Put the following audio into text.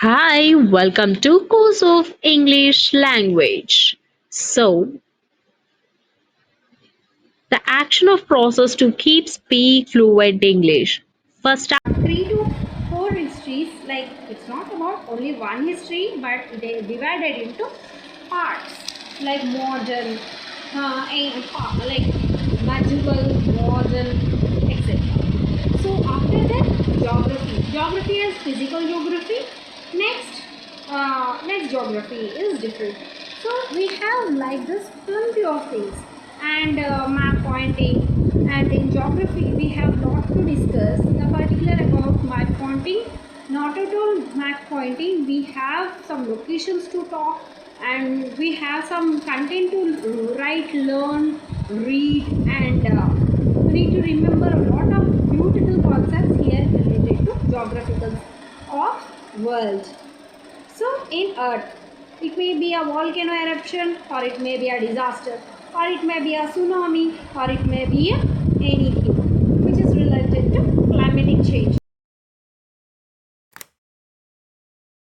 Hi, welcome to course of English language. So, the action of process to keep speak fluent English. First, Three to four histories, like it's not about only one history but they divided into parts like modern, like medieval, modern, etc. So after that, geography is physical geography. Next geography is different. So we have like this plenty of things, and map pointing. And in geography we have lot to discuss the particular about map pointing. Not at all map pointing, we have some locations to talk, and we have some content to write, learn, read, and we need to remember a lot of beautiful concepts here related to geographical of world. So in earth, it may be a volcano eruption, or it may be a disaster, or it may be a tsunami, or it may be anything which is related to climatic change.